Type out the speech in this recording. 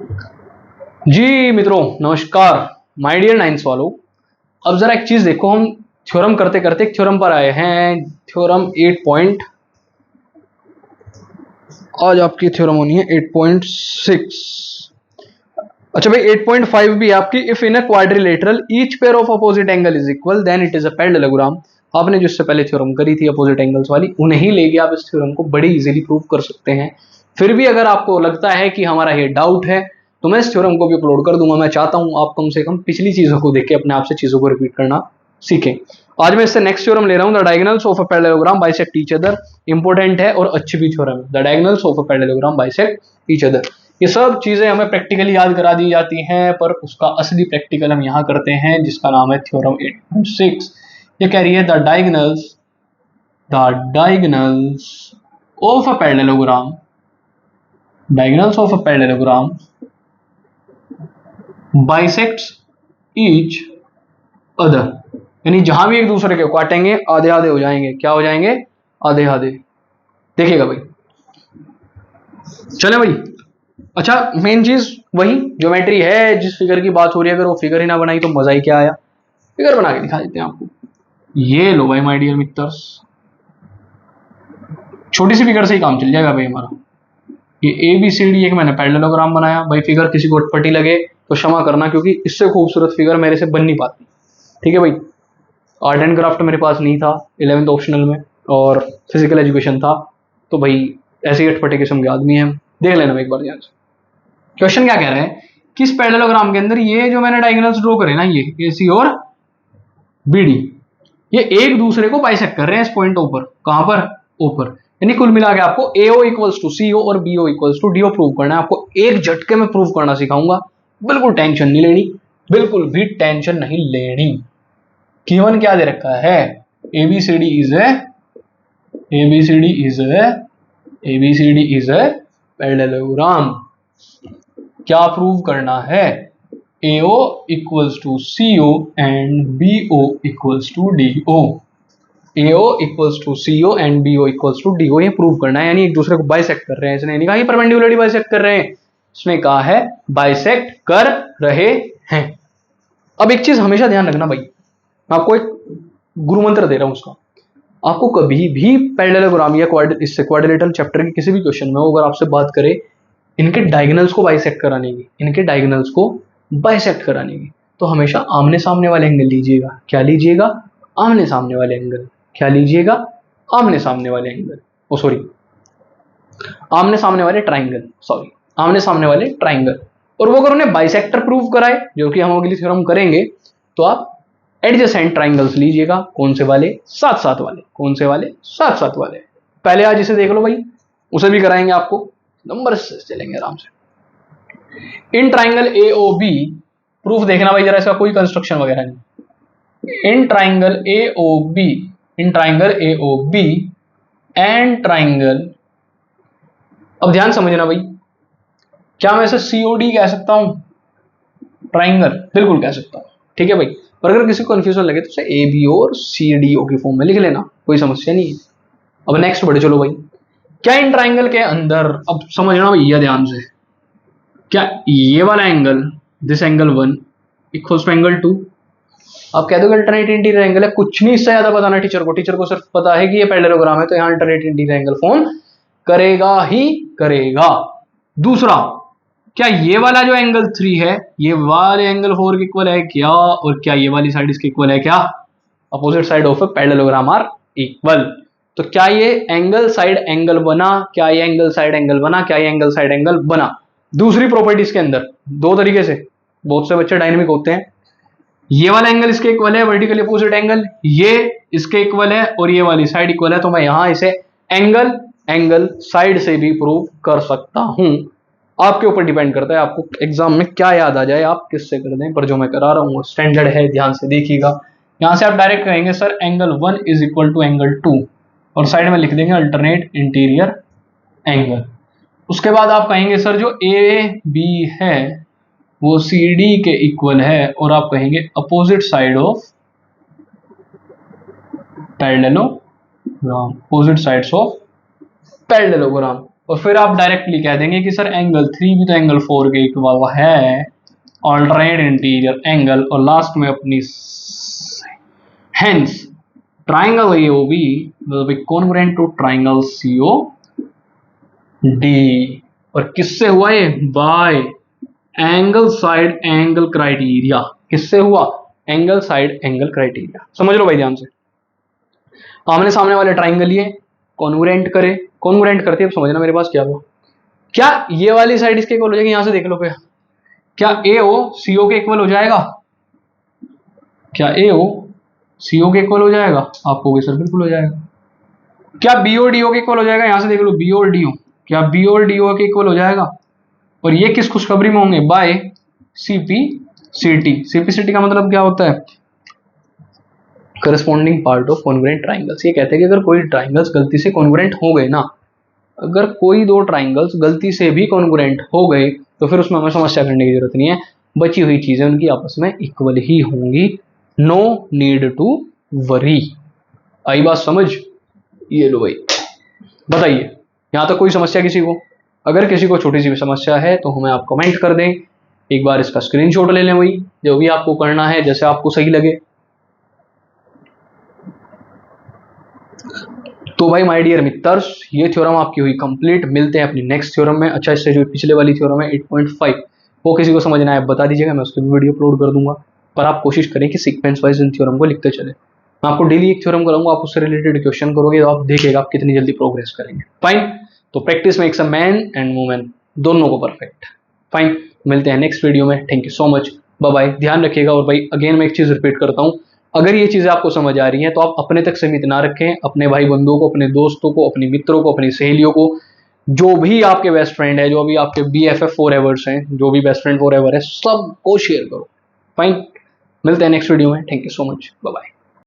जी मित्रों नमस्कार, my dear ninth वालों। अब जरा एक चीज देखो, हम थ्योरम करते करते एक थ्योरम पर आए हैं। थ्योरम 8 पॉइंट, आज आपकी थ्योरम होनी है 8.6। अच्छा भाई 8.5 भी आपकी, if in a quadrilateral each pair of opposite angle is equal then it is a parallelogram. आपने जो इससे पहले थ्योरम करी थी अपोजिट एंगल्स वाली, उन्हें ही लेके आप इस थ्योरम को बड़ी इजीली प्रूव कर सकते हैं। फिर भी अगर आपको लगता है कि हमारा ये डाउट है तो मैं इस थ्योरम को भी अपलोड कर दूंगा। मैं चाहता हूं आप कम से कम पिछली चीजों को देख के अपने आप से चीजों को रिपीट करना सीखें। आज मैं इससे नेक्स्ट थ्योरम ले रहा हूं, the diagonals of a parallelogram bisect each other. Important है और अच्छी भी थ्योरम है। The diagonals of a parallelogram bisect each other, ये सब चीजें हमें प्रैक्टिकली याद करा दी जाती हैं, पर उसका असली प्रैक्टिकल हम यहां करते हैं, जिसका नाम है थ्योरम 8.6। ये कह रही है the diagonals of a parallelogram, diagonals of a parallelogram bisects each other, यानी जहां भी एक दूसरे के काटेंगे आधे आधे हो जाएंगे। क्या हो जाएंगे? आधे आधे। देखिएगा भाई, चले भाई। अच्छा, मेन चीज वही ज्योमेट्री है, जिस फिगर की बात हो रही है। अगर वो फिगर ही ना बनाई तो मजा ही क्या आया। फिगर बना के दिखा देते हैं आपको। ये लो भाई माय डियर मित्रस, छोटी सी फिगर से ही काम चल जाएगा भाई हमारा। ये ए बी सी डी एक मैंने पैरेललोग्राम बनाया भाई। फिगर किसी को अटपटी लगे तो क्षमा करना, क्योंकि इससे खूबसूरत फिगर मेरे से बन नहीं पाती। ठीक है भाई। आर्ट एंड क्राफ्ट मेरे पास नहीं था 11th ऑप्शनल में, और फिजिकल एजुकेशन था, तो भाई ऐसे ही अटपटे किस्म के आदमी हैं। देख लेना एक बार ध्यान से। क्वेश्चन क्या कह रहे हैं, किस पैरेललोग्राम के अंदर ये जो मैंने डायगोनल्स ड्रॉ करे ना, ये सी और बीडी, ये एक दूसरे को बाइसेक्ट कर रहे हैं इस पॉइंट ऊपर। कहां पर? ऊपर। यानी कुल मिला के आपको एओ इक्वल्स टू सीओ और BO equals to DO prove करना है। आपको एक झटके में प्रूव करना सिखाऊंगा, बिल्कुल टेंशन नहीं लेनी, बिल्कुल भी टेंशन नहीं लेनी। गिवन क्या दे रखा है? ABCD is a parallelogram. क्या प्रूव करना है? AO equals to CO and BO equals to DO। AO equals to CO and BO equals to DO, ये प्रूव करना है। यानी एक दूसरे को बाइसेक्ट कर रहे हैं। इसने नहीं कहा कि परपेंडिकुलरली बाइसेक्ट कर रहे हैं, इसने कहा है बाइसेक्ट कर रहे हैं। अब एक चीज हमेशा ध्यान रखना भाई, मैं आपको एक गुरु मंत्र दे रहा हूं उसका। आपको कभी भी पैरेललोग्राम या इससे क्वाड्रिलेटरल चैप्टर के किसी भी क्वेश्चन में अगर आपसे बात करे इनके डायगोनल्स को बाइसेक्ट कराने की, इनके डायगोनल्स को बाइसेक्ट कराने की, तो हमेशा आमने सामने वाले एंगल लीजिएगा। क्या लीजिएगा? आमने सामने वाले एंगल। क्या लीजिएगा? आमने सामने वाले एंगल। ओ सॉरी, आमने सामने वाले ट्राइंगल। सॉरी, आमने सामने वाले ट्राइंगल। और वो अगर उन्हें बाइसेक्टर प्रूव कराए, जो कि हम अगली थ्योरम करेंगे, तो आप एडजेसेंट ट्राइंगल्स लीजिएगा। कौन से वाले? साथ साथ वाले। कौन से वाले? साथ साथ वाले। पहले आज इसे देख लो भाई, उसे भी कराएंगे आपको, नंबर से चलेंगे आराम से। इन ट्राइंगल AOB प्रूफ देखना भाई जरा, इसका कोई कंस्ट्रक्शन वगैरह नहीं। In triangle AOB, in triangle AOB and triangle, अब ध्यान समझना भाई, क्या मैं इसे COD कह सकता हूं? ट्राइंगल बिल्कुल कह सकता हूं। ठीक है भाई। पर अगर किसी को कंफ्यूजन लगे तो उसे ABO और CDO की फॉर्म में लिख लेना, कोई समस्या नहीं है। अब नेक्स्ट बढ़े चलो भाई। क्या इन ट्राइंगल के अंदर, अब समझना भैया ध्यान से, क्या ये वाला angle, this angle 1 equals to angle 2? आप कह दोगे अल्टरनेट इंटीरियर एंगल है, कुछ नहीं इससे ज्यादा बताना टीचर को। टीचर को सिर्फ पता है कि ये पैरेललोग्राम है, तो यहां अल्टरनेट इंटीरियर एंगल फॉर्म करेगा ही करेगा। दूसरा, क्या ये वाला जो एंगल 3 है, ये वाले एंगल 4 के इक्वल है क्या? और क्या ये वाली साइड इसके इक्वल है क्या? Opposite side of a parallelogram are equal. तो क्या ये एंगल साइड एंगल बना? क्या ये एंगल साइड एंगल बना? क्या ये एंगल साइड एंगल बना? दूसरी प्रॉपर्टीज के अंदर दो तरीके से, बहुत से बच्चे डायनेमिक होते हैं। ये वाला एंगल इसके इक्वल है, वर्टिकली अपोजिट एंगल, ये इसके इक्वल है, और ये वाली साइड इक्वल है, तो मैं यहां इसे एंगल साइड से भी प्रूव कर सकता हूं। आपके ऊपर डिपेंड करता है आपको एग्जाम में क्या याद आ जाए, आप किससे कर दें, पर जो मैं करा रहा हूं स्टैंडर्ड है, ध्यान से देखिएगा। यहां से आप डायरेक्ट कहेंगे sir angle 1 is equal to angle 2, और साइड में लिख देंगे अल्टरनेट इंटीरियर एंगल। उसके बाद आप कहेंगे सर जो AB है वो CD के इक्वल है, और आप कहेंगे opposite side of parallelogram, opposite sides of parallelogram. और फिर आप डायरेक्टली कह देंगे कि सर एंगल 3 भी तो एंगल 4 के इक्वल है, ऑल्टरनेट इंटीरियर एंगल, और लास्ट में अपनी hence triangle AOB will be congruent to triangle COD। और किससे हुआ ये? Bye angle side angle criteria. किससे हुआ? Angle side angle criteria. समझ लो भाई ध्यान से। आमने सामने वाले ट्राइंगल ये कॉन्ग्रुएंट करे, कॉन्ग्रुएंट करते अब समझना मेरे पास क्या हुआ। क्या ये वाली साइड इसके इक्वल हो जाएगी? यहां से देख लो भैया, क्या AO CO के इक्वल हो जाएगा? क्या AO CO के इक्वल हो जाएगा? आप कहोगे सर बिल्कुल हो जाएगा। क्या BO DO के इक्वल हो जाएगा? यहां से देख लो BO और DO, क्या BO और DO के इक्वल हो जाएगा? और ये किस खुशखबरी में होंगे? Bye CPCT। CPCT का मतलब क्या होता है? Corresponding part of congruent triangles. ये कहते हैं कि अगर कोई ट्राइंगल्स गलती से कॉन्ग्रुएंट हो गए ना, अगर कोई दो ट्राइंगल्स गलती से भी कॉन्ग्रुएंट हो गए तो फिर उसमें हमें समस्या करने की जरूरत नहीं है, बची हुई चीजें उनकी आपस में इक्वल ही होंगी। No need to worry. आई बात समझ? ये लो भाई, बताइए यहां तक कोई समस्या किसी को? अगर किसी को छोटी सी भी समस्या है तो हमें आप कमेंट कर दें, एक बार इसका स्क्रीनशॉट ले लें, वही जो भी आपको करना है जैसे आपको सही लगे। तो भाई माय डियर मित्र्स, ये थ्योरम आपकी हुई कंप्लीट। मिलते हैं अपनी नेक्स्ट थ्योरम में। अच्छा, इससे जो पिछले वाली थ्योरम है 8.5 वो किसी को समझना है बता दीजिएगा, मैं उसकी वीडियो अपलोड कर दूंगा। पर आप कोशिश करें कि सीक्वेंस वाइज इन थ्योरम को लिखते चले। मैं आपको डेली एक थ्योरम कराऊंगा, आप उससे रिलेटेड क्वेश्चन करोगे तो आप देखिएगा आप कितनी जल्दी प्रोग्रेस करेंगे। फाइन। तो practice makes a man and women, दोनों को परफेक्ट। फाइन, मिलते हैं नेक्स्ट वीडियो में। Thank you so much, bye bye, ध्यान रखिएगा। और भाई अगेन मैं एक चीज रिपीट करता हूँ, अगर ये चीजें आपको समझ आ रही हैं तो आप अपने तक सीमित ना रखें, अपने भाई बंधुओं को, अपने दोस्तों को, अपने मित्रों को, अपनी सहेलियों को, जो भी आपके बेस्ट फ्रेंड है, जो भी आपके BFF फॉरएवर्स हैं, जो भी बेस्ट फ्रेंड फॉरएवर है, सबको शेयर करो। फाइन, मिलते हैं नेक्स्ट वीडियो में। Thank you so much, bye bye.